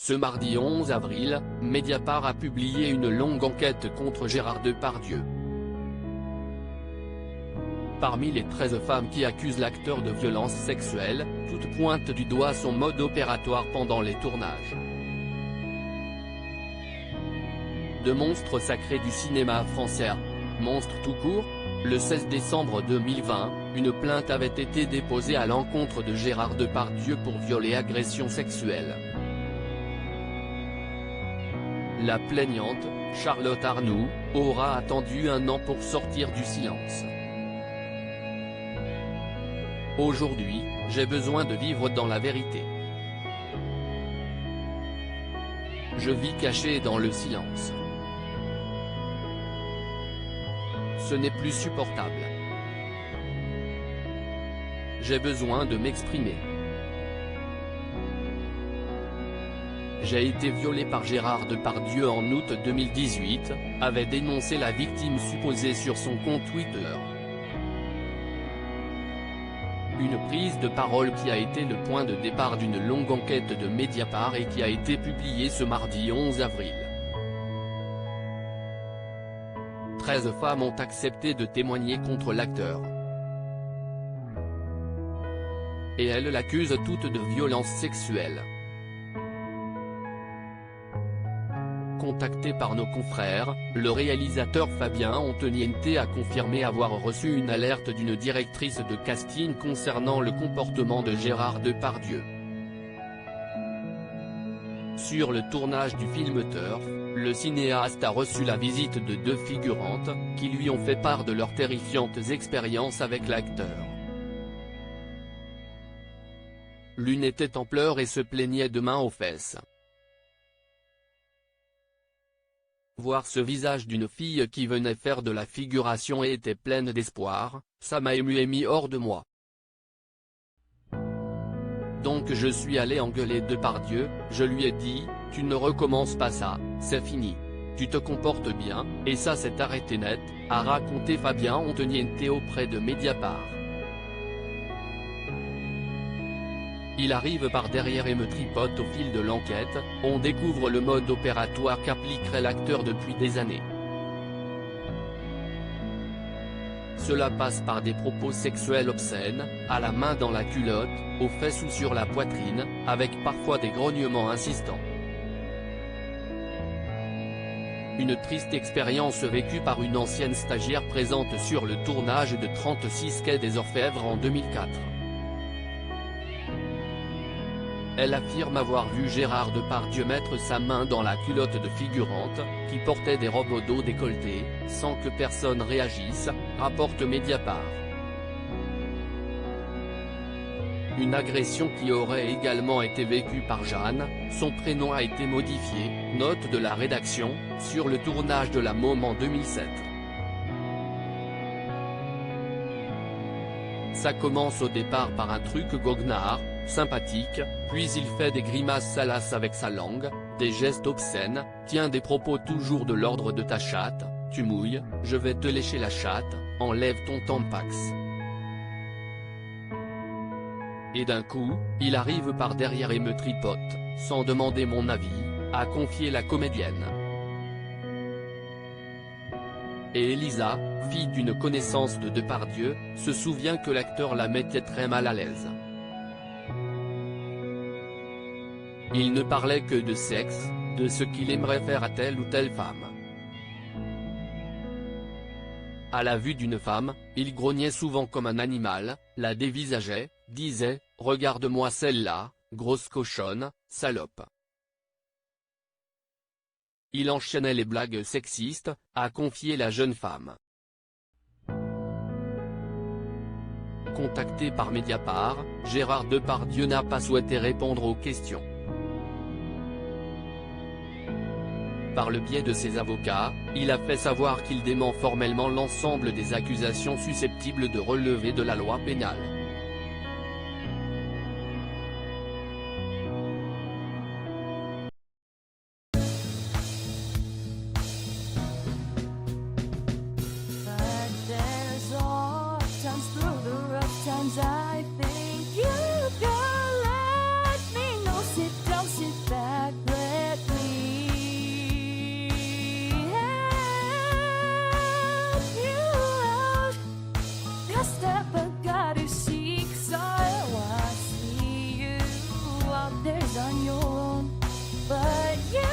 Ce mardi 11 avril, Mediapart a publié une longue enquête contre Gérard Depardieu. Parmi les 13 femmes qui accusent l'acteur de violences sexuelles, toutes pointent du doigt son mode opératoire pendant les tournages. De monstre sacré du cinéma français à monstre tout court, le 16 décembre 2020, une plainte avait été déposée à l'encontre de Gérard Depardieu pour viol et agression sexuelle. La plaignante, Charlotte Arnoux, aura attendu 1 an pour sortir du silence. Aujourd'hui, j'ai besoin de vivre dans la vérité. Je vis caché dans le silence. Ce n'est plus supportable. J'ai besoin de m'exprimer. J'ai été violée par Gérard Depardieu en août 2018, avait dénoncé la victime supposée sur son compte Twitter. Une prise de parole qui a été le point de départ d'une longue enquête de Mediapart et qui a été publiée ce mardi 11 avril. 13 femmes ont accepté de témoigner contre l'acteur. Et elles l'accusent toutes de violences sexuelles. Contacté par nos confrères, le réalisateur Fabien Antoniente a confirmé avoir reçu une alerte d'une directrice de casting concernant le comportement de Gérard Depardieu. Sur le tournage du film Turf, le cinéaste a reçu la visite de 2 figurantes, qui lui ont fait part de leurs terrifiantes expériences avec l'acteur. L'une était en pleurs et se plaignait de mains aux fesses. Voir ce visage d'une fille qui venait faire de la figuration et était pleine d'espoir, ça m'a ému et mis hors de moi. Donc je suis allé engueuler Depardieu, je lui ai dit, tu ne recommences pas ça, c'est fini. Tu te comportes bien, et ça s'est arrêté net, a raconté Fabien Antoniente auprès de Mediapart. Il arrive par derrière et me tripote au fil de l'enquête, on découvre le mode opératoire qu'appliquerait l'acteur depuis des années. Cela passe par des propos sexuels obscènes, à la main dans la culotte, aux fesses ou sur la poitrine, avec parfois des grognements insistants. Une triste expérience vécue par une ancienne stagiaire présente sur le tournage de 36 quai des Orfèvres en 2004. Elle affirme avoir vu Gérard Depardieu mettre sa main dans la culotte de figurante, qui portait des robes au dos décolleté, sans que personne réagisse, rapporte Mediapart. Une agression qui aurait également été vécue par Jeanne, son prénom a été modifié, note de la rédaction, sur le tournage de La Môme en 2007. Ça commence au départ par un truc goguenard, sympathique, puis il fait des grimaces salaces avec sa langue, des gestes obscènes, tient des propos toujours de l'ordre de ta chatte, tu mouilles, je vais te lécher la chatte, enlève ton tampax. Et d'un coup, il arrive par derrière et me tripote, sans demander mon avis, a confié la comédienne. Et Elisa, fille d'une connaissance de Depardieu, se souvient que l'acteur la mettait très mal à l'aise. Il ne parlait que de sexe, de ce qu'il aimerait faire à telle ou telle femme. À la vue d'une femme, il grognait souvent comme un animal, la dévisageait, disait « Regarde-moi celle-là, grosse cochonne, salope ». Il enchaînait les blagues sexistes, a confié la jeune femme. Contacté par Mediapart, Gérard Depardieu n'a pas souhaité répondre aux questions. Par le biais de ses avocats, il a fait savoir qu'il dément formellement l'ensemble des accusations susceptibles de relever de la loi pénale. I think you can let me know. Sit down, sit back, on your own, but you